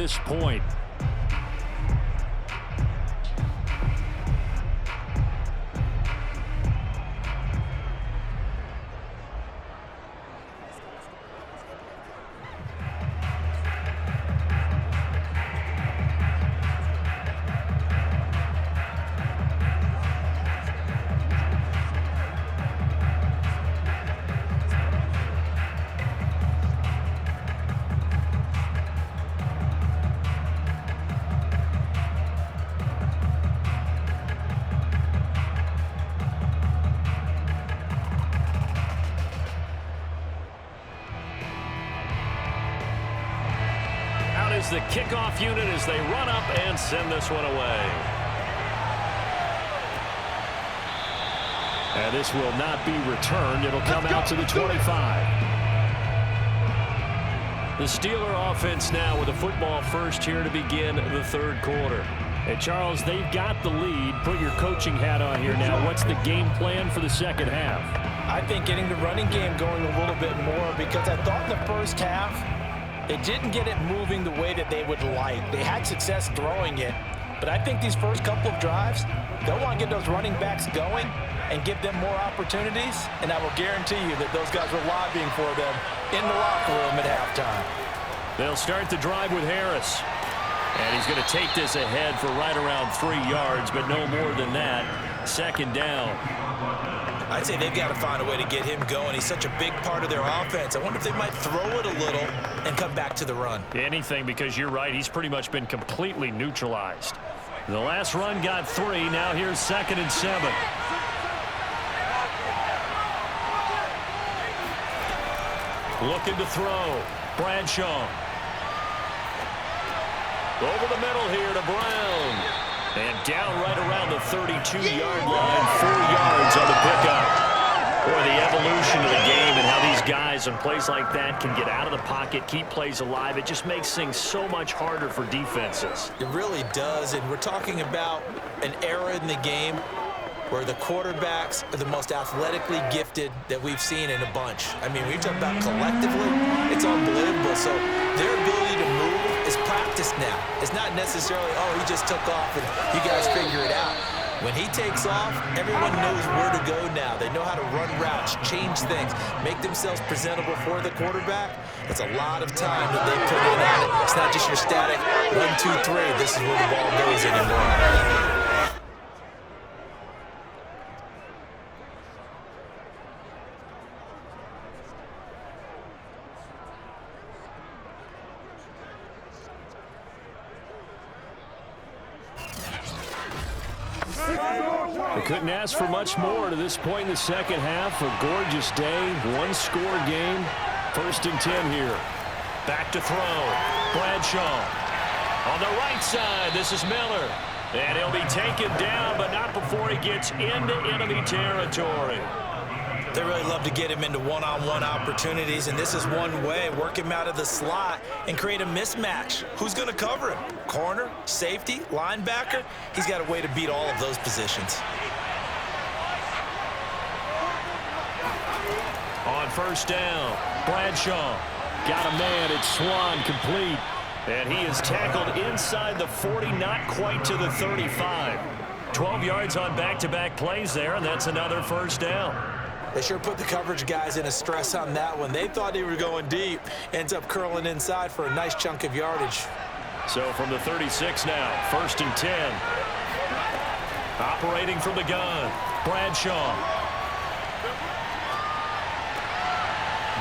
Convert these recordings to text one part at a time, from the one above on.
this point. The kickoff unit as they run up and send this one away. And this will not be returned. It'll come out to the 25. The Steeler offense now with a football first here to begin the third quarter. And Charles, they've got the lead. Put your coaching hat on here now. What's the game plan for the second half? I think getting the running game going a little bit more, because I thought in the first half they didn't get it moving the way that they would like. They had success throwing it, but I think these first couple of drives, they'll want to get those running backs going and give them more opportunities, and I will guarantee you that those guys were lobbying for them in the locker room at halftime. They'll start the drive with Harris, and he's going to take this ahead for right around 3 yards, but no more than that. Second down. I'd say they've got to find a way to get him going. He's such a big part of their offense. I wonder if they might throw it a little and come back to the run. Anything, because you're right. He's pretty much been completely neutralized. The last run got 3. Now here's 2nd and 7. Looking to throw. Bradshaw. Over the middle here to Brown. And down right around the 32-yard line. 4 yards on the pickup. Boy, the evolution of the game and how these guys on plays like that can get out of the pocket, keep plays alive. It just makes things so much harder for defenses. It really does, and we're talking about an era in the game where the quarterbacks are the most athletically gifted that we've seen in a bunch. I mean, when you talk about collectively, it's unbelievable. So their ability to move is practiced now. It's not necessarily, oh, he just took off and you guys figure it out. When he takes off, everyone knows where to go now. They know how to run routes, change things, make themselves presentable for the quarterback. That's a lot of time that they put in at it. It's not just your static 1, 2, 3. This is where the ball goes anymore. They couldn't ask for much more to this point in the second half. A gorgeous day, one-score game. 1st and 10 here. Back to throw. Bradshaw. On the right side, this is Miller. And he'll be taken down, but not before he gets into enemy territory. They really love to get him into one-on-one opportunities, and this is one way. Work him out of the slot and create a mismatch. Who's going to cover him? Corner, safety, linebacker? He's got a way to beat all of those positions. On 1st down, Bradshaw got a man. It's Swann complete. And he is tackled inside the 40, not quite to the 35. 12 yards on back-to-back plays there, and that's another 1st down. They sure put the coverage guys in a stress on that one. They thought they were going deep. Ends up curling inside for a nice chunk of yardage. So from the 36 now, 1st and 10. Operating from the gun, Bradshaw.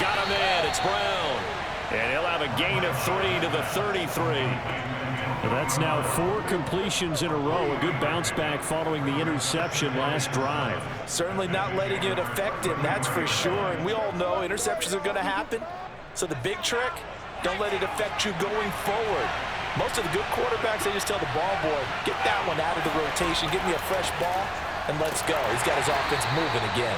Got a man, it's Brown. And he'll have a gain of 3 to the 33. Well, that's now 4 completions in a row. A good bounce back following the interception last drive. Certainly not letting it affect him, that's for sure. And we all know interceptions are going to happen. So the big trick, don't let it affect you going forward. Most of the good quarterbacks, they just tell the ball boy, get that one out of the rotation, get me a fresh ball, and let's go. He's got his offense moving again.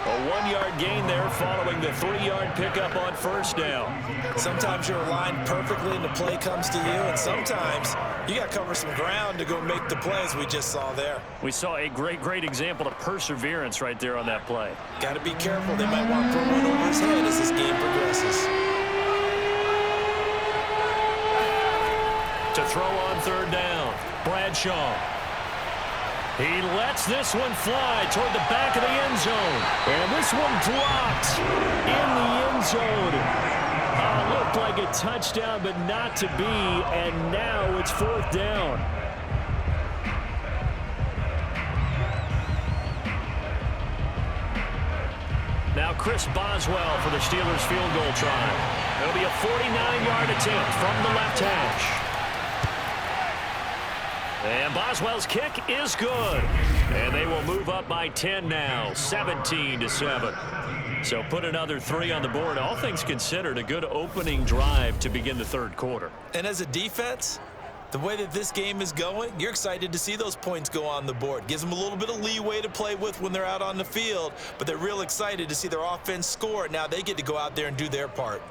A 1-yard gain there following the 3-yard pickup on 1st down. Sometimes you're aligned perfectly and the play comes to you, and sometimes you got to cover some ground to go make the plays we just saw there. We saw a great example of perseverance right there on that play. Got to be careful. They might want to throw one over his head as this game progresses. To throw on third down, Bradshaw. He lets this one fly toward the back of the end zone. And this one dropped in the end zone. Looked like a touchdown, but not to be. And now it's fourth down. Now Chris Boswell for the Steelers field goal try. It'll be a 49-yard attempt from the left hash. And Boswell's kick is good. And they will move up by 10 now, 17-7. So put another 3 on the board. All things considered, a good opening drive to begin the third quarter. And as a defense, the way that this game is going, you're excited to see those points go on the board. Gives them a little bit of leeway to play with when they're out on the field, but they're real excited to see their offense score. Now they get to go out there and do their part.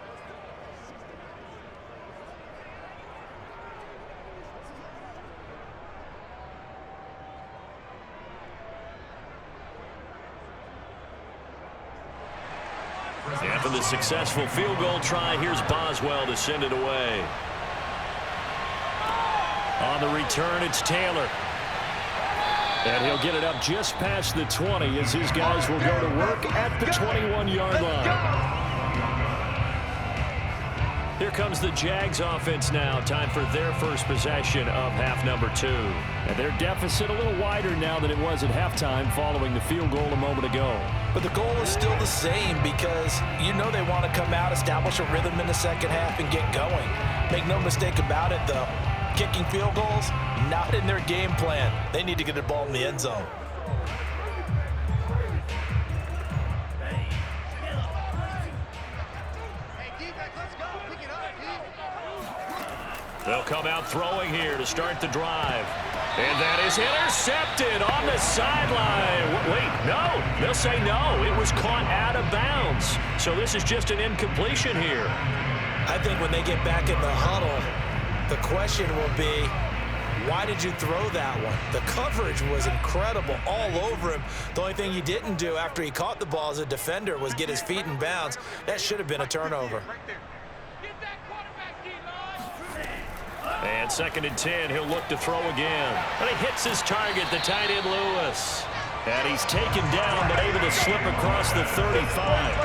After the successful field goal try, here's Boswell to send it away. On the return, it's Tayor. And he'll get it up just past the 20 as his guys will go to work at the 21-yard line. Here comes the Jags offense now. Time for their first possession of half number 2. And their deficit a little wider now than it was at halftime following the field goal a moment ago. But the goal is still the same because you know they want to come out, establish a rhythm in the second half, and get going. Make no mistake about it, though. Kicking field goals, not in their game plan. They need to get the ball in the end zone. They'll come out throwing here to start the drive. And that is intercepted on the sideline. Wait, no. They'll say no. It was caught out of bounds. So this is just an incompletion here. I think when they get back in the huddle, the question will be, why did you throw that one? The coverage was incredible all over him. The only thing he didn't do after he caught the ball as a defender was get his feet in bounds. That should have been a turnover. And 2nd and 10, he'll look to throw again. And he hits his target, the tight end Lewis. And he's taken down, but able to slip across the 35.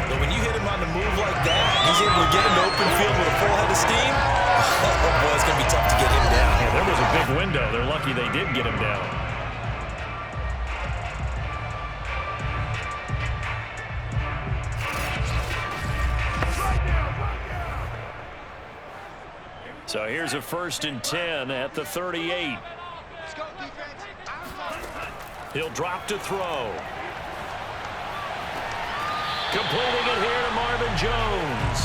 But when you hit him on the move like that, he's able to get into open field with a full head of steam. Oh, boy, it's going to be tough to get him down. Yeah, there was a big window. They're lucky they did get him down. So here's a 1st and 10 at the 38. He'll drop to throw. Completing it here to Marvin Jones.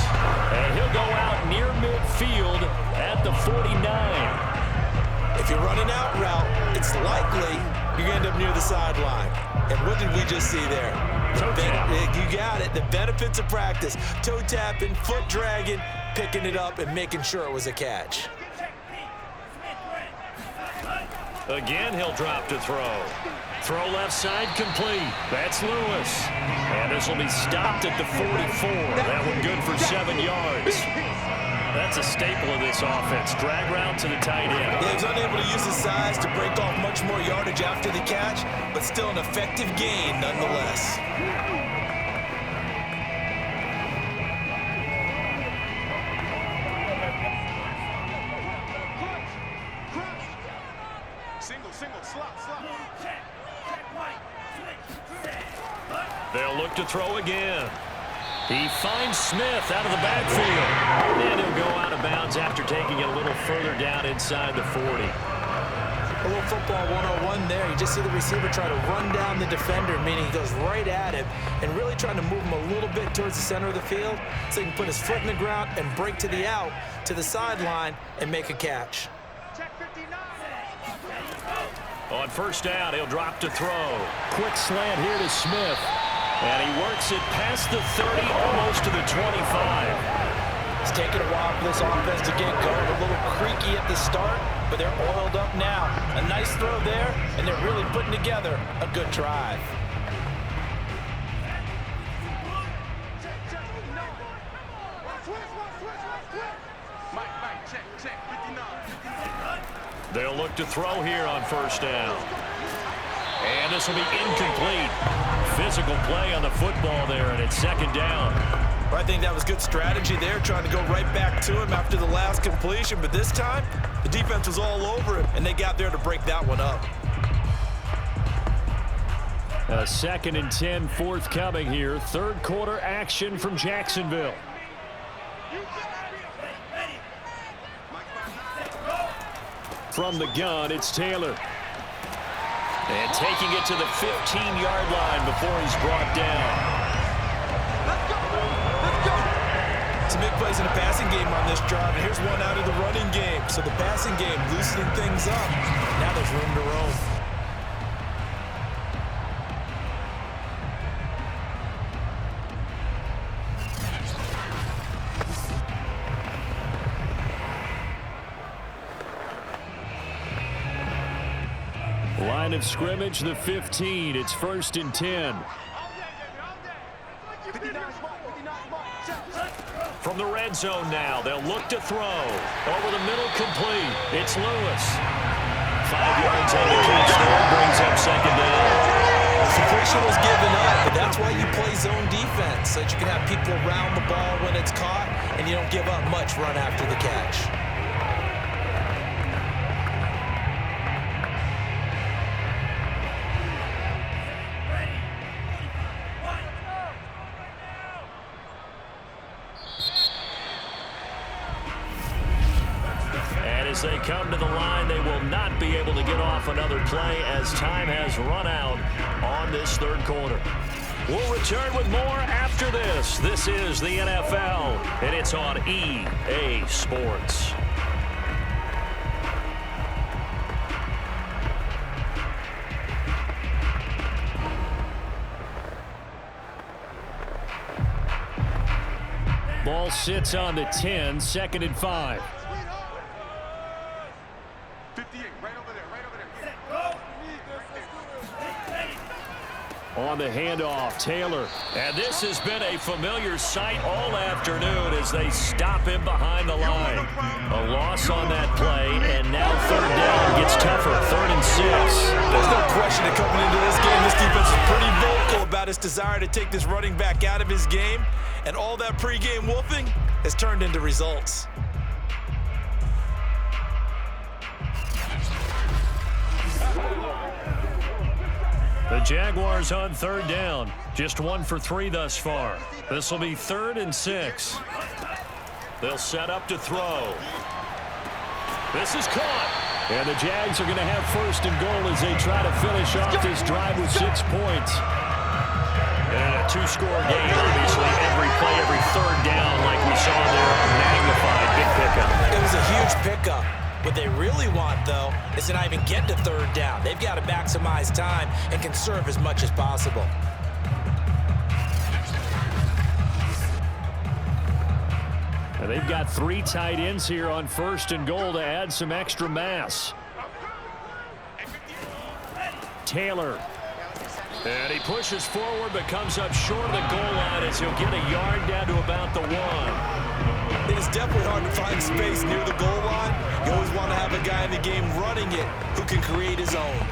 And he'll go out near midfield at the 49. If you run an out route, it's likely you're going to end up near the sideline. And what did we just see there? You got it. The benefits of practice. Toe tapping, foot dragging, picking it up, and making sure it was a catch. Again, he'll drop to throw. Throw left side complete. That's Lewis. And this will be stopped at the 44. That one good for 7 yards. That's a staple of this offense. Drag route to the tight end. Yeah, he was unable to use his size to break off much more yardage after the catch, but still an effective gain nonetheless. They'll look to throw again. He finds Smith out of the backfield. And he'll go out of bounds after taking it a little further down inside the 40. A little football 101 there. You just see the receiver try to run down the defender, meaning he goes right at him and really trying to move him a little bit towards the center of the field so he can put his foot in the ground and break to the out, to the sideline, and make a catch. On 1st down, he'll drop to throw. Quick slant here to Smith. And he works it past the 30, almost to the 25. It's taken a while for this offense to get going. A little creaky at the start, but they're oiled up now. A nice throw there, and they're really putting together a good drive. They'll look to throw here on first down. And this will be incomplete. Physical play on the football there, and it's second down. Well, I think that was good strategy there, trying to go right back to him after the last completion. But this time, the defense was all over him, and they got there to break that one up. A 2nd and 10 forthcoming here. Third quarter action from Jacksonville. From the gun, it's Taylor. And taking it to the 15-yard line before he's brought down. Some big plays in the passing game on this drive, and here's one out of the running game. So the passing game loosening things up. Now there's room to roam. Line of scrimmage, the 15. It's 1st and 10. From the red zone now, they'll look to throw. Over the middle, complete. It's Lewis. 5 yards on the catch there, brings up second down. Completion was given up, but that's why you play zone defense, so that you can have people around the ball when it's caught, and you don't give up much run after the catch. As they come to the line, they will not be able to get off another play as time has run out on this third quarter. We'll return with more after this. This is the NFL, and it's on EA Sports. Ball sits on the 10, 2nd and 5. On the handoff, Taylor. And this has been a familiar sight all afternoon as they stop him behind the line. A loss on that play, and now third down gets tougher, 3rd and 6. There's no question that coming into this game, this defense is pretty vocal about its desire to take this running back out of his game, and all that pregame wolfing has turned into results. The Jaguars on third down. Just 1 for 3 thus far. This will be 3rd and 6. They'll set up to throw. This is caught. And the Jags are going to have 1st and goal as they try to finish off this drive with 6 points. And a 2-score game, obviously. Every play, every third down, like we saw there, magnified. Big pickup. It was a huge pickup. What they really want, though, is to not even get to third down. They've got to maximize time and conserve as much as possible. And they've got 3 tight ends here on 1st and goal to add some extra mass. Taylor. And he pushes forward but comes up short of the goal line as he'll get a yard down to about the 1. It is definitely hard to find space near the goal line. You always want to have a guy in the game running it who can create his own.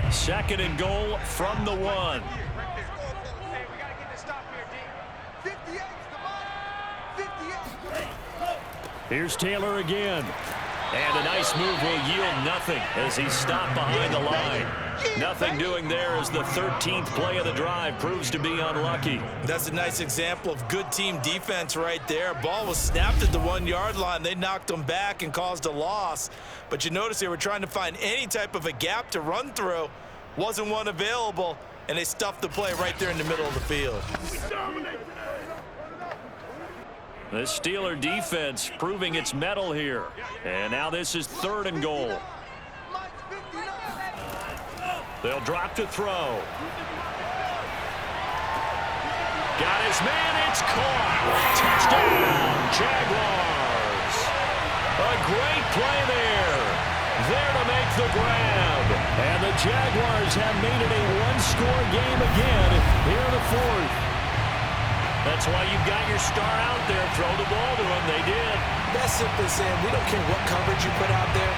2nd and goal from the 1. Here's Taylor again. And a nice move will yield nothing as he's stopped behind the line. Nothing doing there as the 13th play of the drive proves to be unlucky. That's a nice example of good team defense right there. Ball was snapped at the 1-yard line. They knocked them back and caused a loss. But you notice they were trying to find any type of a gap to run through. Wasn't one available, and they stuffed the play right there in the middle of the field. The Steeler defense proving its mettle here. And now this is 3rd and goal. They'll drop to throw. Got his man, it's caught. Touchdown, Jaguars. A great play there. There to make the grab. And the Jaguars have made it a 1-score game again here in the 4th. That's why you've got your star out there. Throw the ball to him. They did. That's simply saying we don't care what coverage you put out there.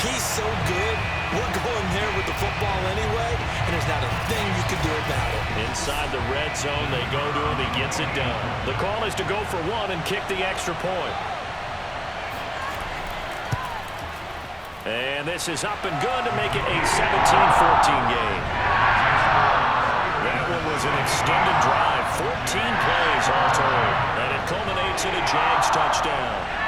He's so good. We're going there with the football anyway, and there's not a thing you can do about it. Inside the red zone, they go to him. He gets it done. The call is to go for one and kick the extra point. And this is up and good to make it a 17-14 game. That one was an extended drive, 14 plays all told, and it culminates in a Jags touchdown.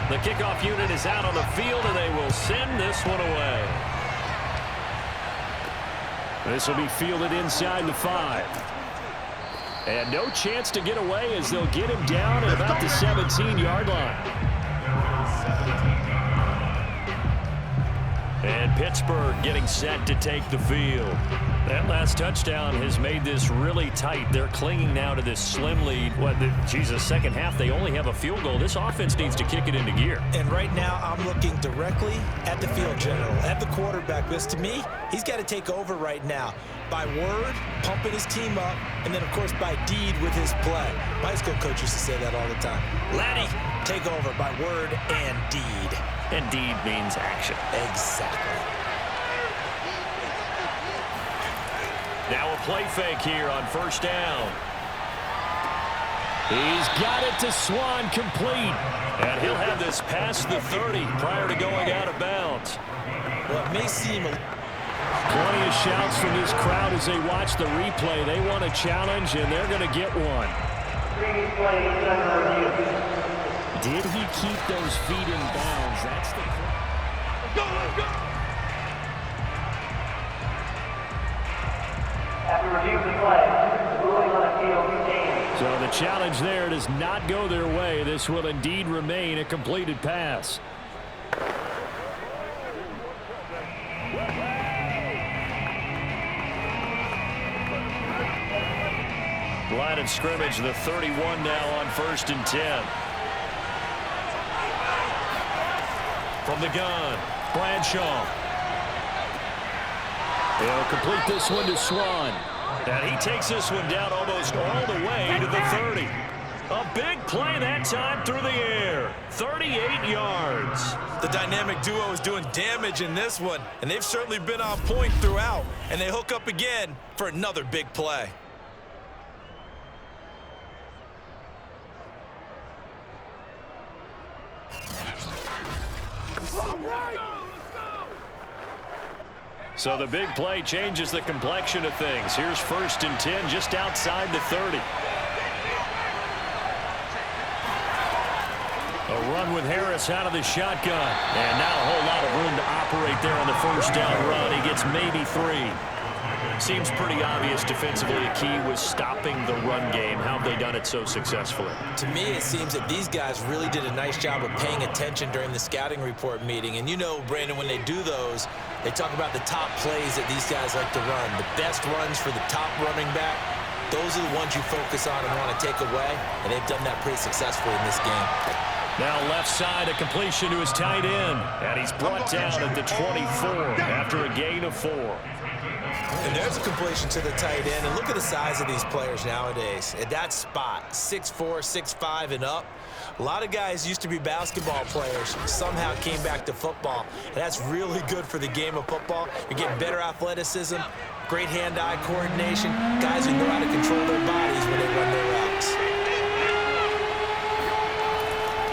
The kickoff unit is out on the field, and they will send this one away. This will be fielded inside the 5. And no chance to get away as they'll get him down at about the 17-yard line. And Pittsburgh getting set to take the field. That last touchdown has made this really tight. They're clinging now to this slim lead. Second half, they only have a field goal. This offense needs to kick it into gear. And right now, I'm looking directly at the field general, at the quarterback. Because to me, he's got to take over right now. By word, pumping his team up, and then, of course, by deed with his play. My high school coach used to say that all the time. Laddie, take over by word and deed. And deed means action. Exactly. Now a play fake here on first down. He's got it to Swann, complete. And he'll have this past the 30 prior to going out of bounds. Well, it may seem plenty of shouts from this crowd as they watch the replay. They want a challenge, and they're going to get one. Did he keep those feet in bounds? That's the question. Let's go! After review the play, ruling on a field game. So the challenge there does not go their way. This will indeed remain a completed pass. Line of scrimmage, the 31 now on 1st and 10. From the gun, Bradshaw. He'll complete this one to Swann. And he takes this one down almost all the way to the 30. A big play that time through the air. 38 yards. The dynamic duo is doing damage in this one, and they've certainly been on point throughout. And they hook up again for another big play. So the big play changes the complexion of things. Here's 1st and 10 just outside the 30. A run with Harris out of the shotgun. And now a whole lot of room to operate there on the first down run. He gets maybe 3. Seems pretty obvious defensively the key was stopping the run game. How have they done it so successfully? To me, it seems that these guys really did a nice job of paying attention during the scouting report meeting. And you know, Brandon, when they do those, they talk about the top plays that these guys like to run. The best runs for the top running back, those are the ones you focus on and want to take away. And they've done that pretty successfully in this game. Now left side, a completion to his tight end. And he's brought down at the 24 after a gain of 4. And there's a completion to the tight end. And look at the size of these players nowadays. At that spot, 6'4", 6'5", and up. A lot of guys used to be basketball players, somehow came back to football. And that's really good for the game of football. You're getting better athleticism, great hand-eye coordination, guys who know how to control their bodies when they run their routes.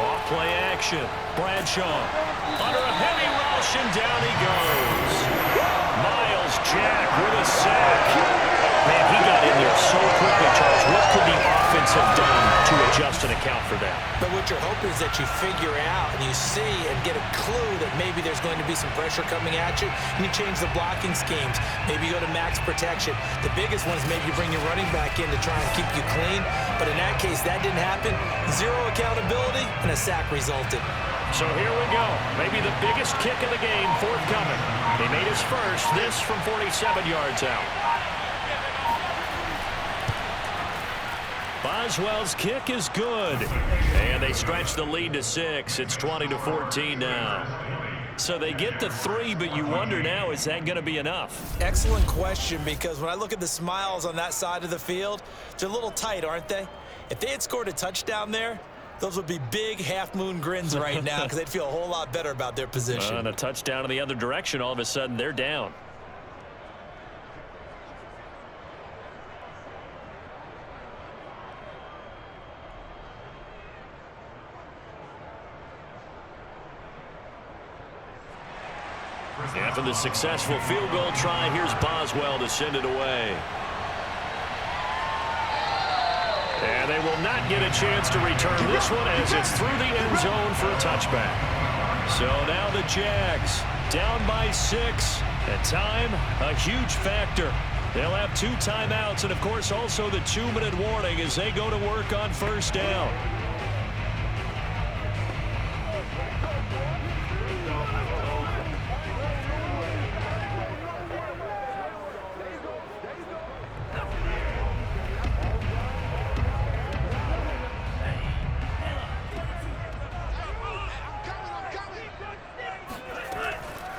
Off-play action. Bradshaw under a heavy rush, and down he goes. Myles Jack with a sack. Man, he got in there so quickly, Charles. What could the offense defense have done to adjust and account for that? But what you're hoping is that you figure out and you see and get a clue that maybe there's going to be some pressure coming at you, and you change the blocking schemes. Maybe you go to max protection. The biggest one is maybe you bring your running back in to try and keep you clean. But in that case, that didn't happen. Zero accountability, and a sack resulted. So here we go. Maybe the biggest kick of the game forthcoming. He made his first, this from 47 yards out. Boswell's kick is good. And they stretch the lead to 6. It's 20-14 now. So they get the 3, but you wonder now, is that going to be enough? Excellent question, because when I look at the smiles on that side of the field, they're a little tight, aren't they? If they had scored a touchdown there, those would be big half-moon grins right now because they'd feel a whole lot better about their position. And a touchdown in the other direction, all of a sudden they're down. After the successful field goal try, here's Boswell to send it away. And they will not get a chance to return this one as it's through the end zone for a touchback. So now the Jags down by 6. And time, a huge factor. They'll have 2 timeouts and, of course, also the 2-minute warning as they go to work on first down.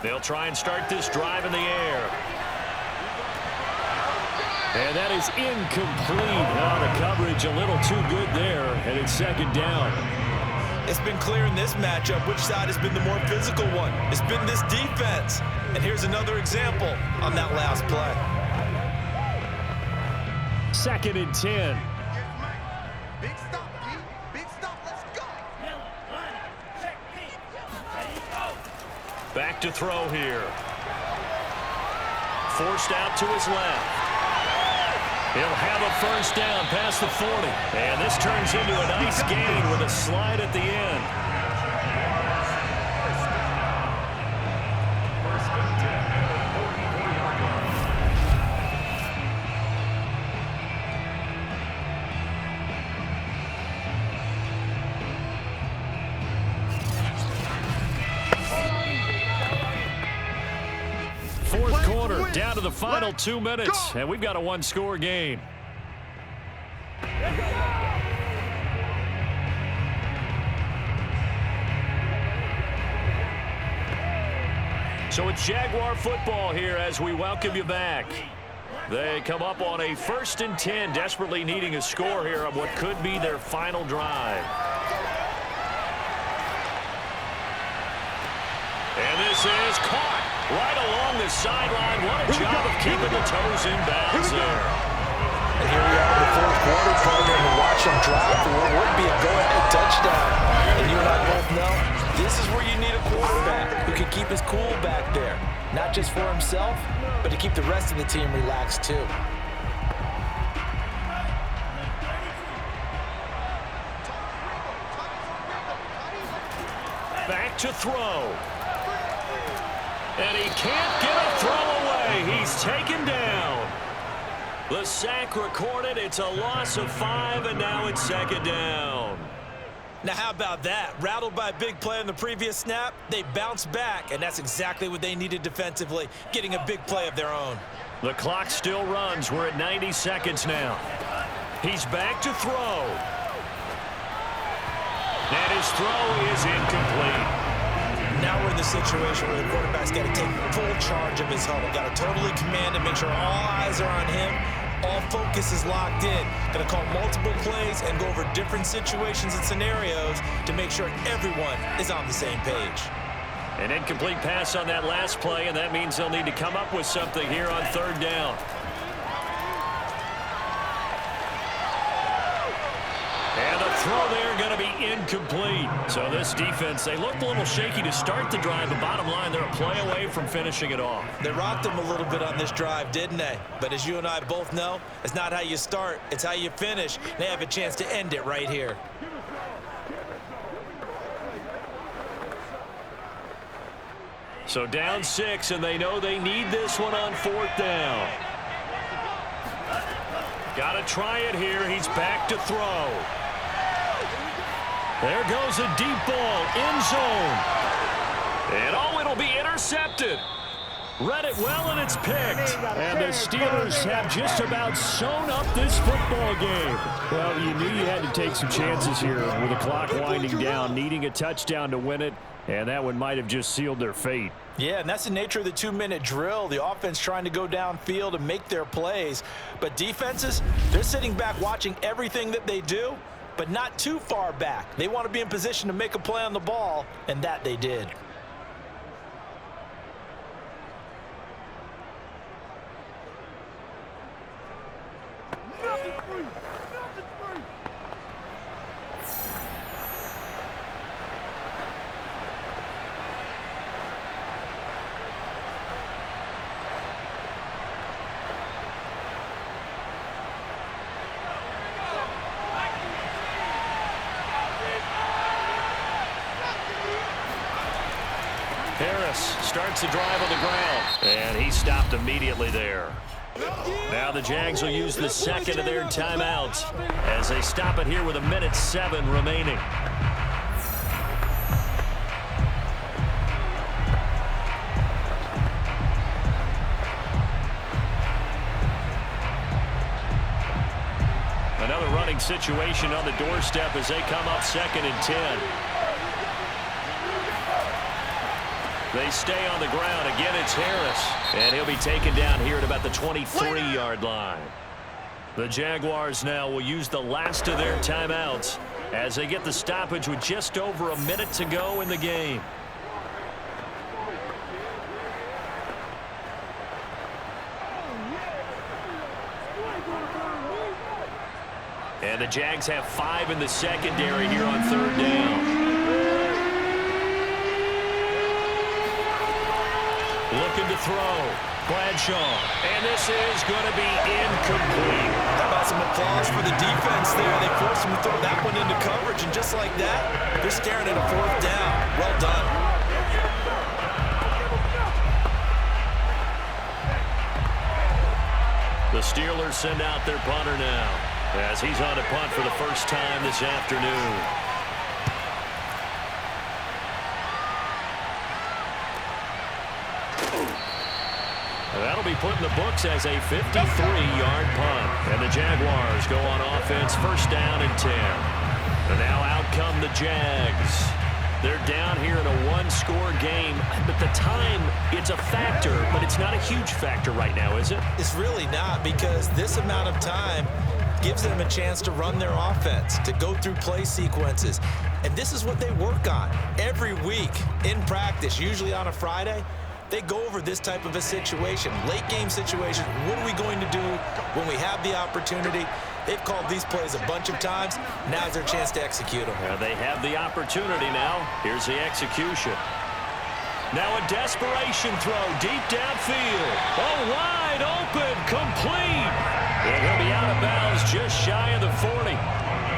They'll try and start this drive in the air. And that is incomplete. Oh, the coverage a little too good there, and it's second down. It's been clear in this matchup which side has been the more physical one. It's been this defense. And here's another example on that last play. 2nd and 10. Big stop, D. Big stop. Let's go. Back to throw here. Forced out to his left. He'll have a first down past the 40. And this turns into a nice gain with a slide at the end. Fourth quarter, down to the final 2 minutes, and we've got a 1-score game. So it's Jaguar football here as we welcome you back. They come up on a 1st and 10, desperately needing a score here on what could be their final drive. And this is caught right along the sideline. What a job of keeping the toes in bounds there. And here we are in the 4th quarter, probably going to watch them drop for what would be a go-ahead touchdown. And you and I both know this is where you need a quarterback who can keep his cool back there. Not just for himself, but to keep the rest of the team relaxed too. Back to throw. And he can't get a throw away. He's taken down. The sack recorded. It's a loss of 5, and now it's 2nd down. Now how about that? Rattled by a big play on the previous snap, they bounce back, and that's exactly what they needed defensively, getting a big play of their own. The clock still runs. We're at 90 seconds now. He's back to throw. And his throw is incomplete. Now we're in the situation where the quarterback's got to take full charge of his huddle. Got to totally command and make sure all eyes are on him. All focus is locked in. Got to call multiple plays and go over different situations and scenarios to make sure everyone is on the same page. An incomplete pass on that last play, and that means they'll need to come up with something here on 3rd down. And a throw there going to be incomplete. So this defense, they looked a little shaky to start the drive, but bottom line, they're a play away from finishing it off. They rocked them a little bit on this drive, didn't they? But as you and I both know, it's not how you start, it's how you finish. They have a chance to end it right here. So down 6, and they know they need this one on 4th down. Got to try it here. He's back to throw. There goes a deep ball, end zone. And oh, it'll be intercepted. Read it well, and it's picked. And the Steelers have just about sewn up this football game. Well, you knew you had to take some chances here with the clock winding down, needing a touchdown to win it, and that one might have just sealed their fate. Yeah, and that's the nature of the 2-minute drill. The offense trying to go downfield and make their plays. But defenses, they're sitting back watching everything that they do, but not too far back. They want to be in position to make a play on the ball, and that they did. Starts the drive on the ground, and he stopped immediately there. Now the Jags will use the second of their timeouts as they stop it here with 1:07 remaining. Another running situation on the doorstep as they come up 2nd and 10. They stay on the ground. Again, it's Harris. And he'll be taken down here at about the 23-yard line. The Jaguars now will use the last of their timeouts as they get the stoppage with just over a minute to go in the game. And the Jags have 5 in the secondary here on 3rd down. Looking to throw. Bradshaw. And this is going to be incomplete. How about some applause for the defense there? They forced him to throw that one into coverage, and just like that, they're staring at a 4th down. Well done. The Steelers send out their punter now as he's on a punt for the first time this afternoon. That'll be put in the books as a 53-yard punt. And the Jaguars go on offense, 1st down and 10. And now out come the Jags. They're down here in a 1-score game, but the time, it's a factor, but it's not a huge factor right now, is it? It's really not, because this amount of time gives them a chance to run their offense, to go through play sequences. And this is what they work on every week in practice, usually on a Friday. They go over this type of a situation, late game situation. What are we going to do when we have the opportunity? They've called these plays a bunch of times. Now's their chance to execute them. They have the opportunity now. Here's the execution. Now a desperation throw deep downfield. Oh, wide open, complete. And he'll be out of bounds just shy of the 40.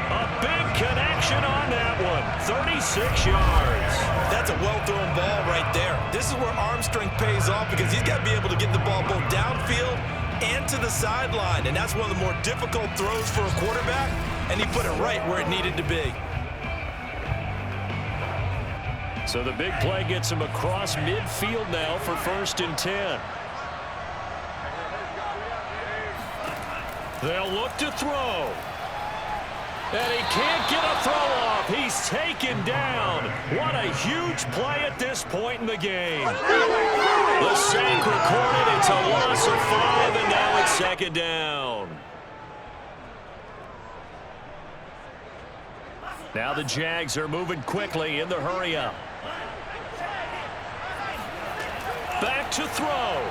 A big connection on that one. 36 yards. That's a well-thrown ball right there. This is where arm strength pays off, because he's got to be able to get the ball both downfield and to the sideline. And that's one of the more difficult throws for a quarterback, and he put it right where it needed to be. So the big play gets him across midfield now for 1st and 10. They'll look to throw. And he can't get a throw off. He's taken down. What a huge play at this point in the game. The sack recorded. It's a loss of 5, and now it's 2nd down. Now the Jags are moving quickly in the hurry-up. Back to throw.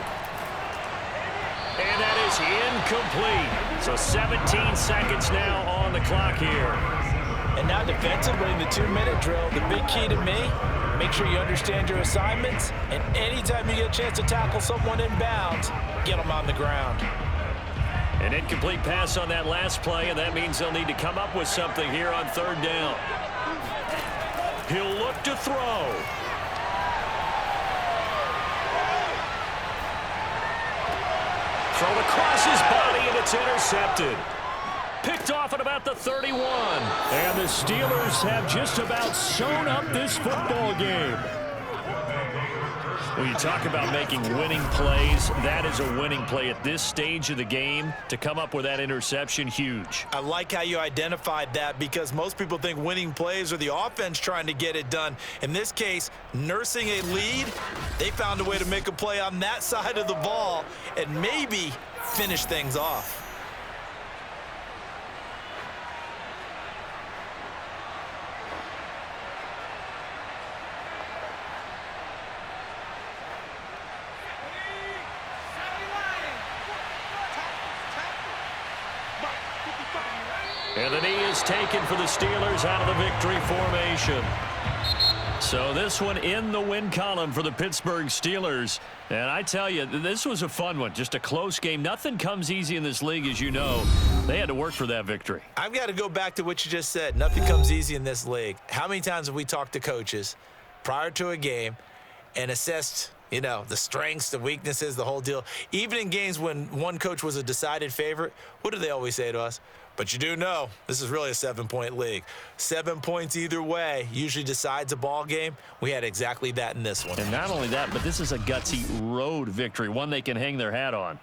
And that is incomplete. So 17 seconds now on the clock here. And now defensively in the 2-minute drill, the big key to me, make sure you understand your assignments, and anytime you get a chance to tackle someone in bounds, get them on the ground. An incomplete pass on that last play, and that means they'll need to come up with something here on 3rd down. He'll look to throw. Throw across his body, and it's intercepted. Picked off at about the 31. And the Steelers have just about sewn up this football game. When you talk about making winning plays, that is a winning play at this stage of the game. To come up with that interception, huge. I like how you identified that, because most people think winning plays are the offense trying to get it done. In this case, nursing a lead, they found a way to make a play on that side of the ball and maybe finish things off. And the knee is taken for the Steelers out of the victory formation. So this one in the win column for the Pittsburgh Steelers. And I tell you, this was a fun one. Just a close game. Nothing comes easy in this league, as you know. They had to work for that victory. I've got to go back to what you just said. Nothing comes easy in this league. How many times have we talked to coaches prior to a game and assessed, you know, the strengths, the weaknesses, the whole deal? Even in games when one coach was a decided favorite, what do they always say to us? But you do know this is really a 7-point league. 7 points either way usually decides a ball game. We had exactly that in this one. And not only that, but this is a gutsy road victory, one they can hang their hat on.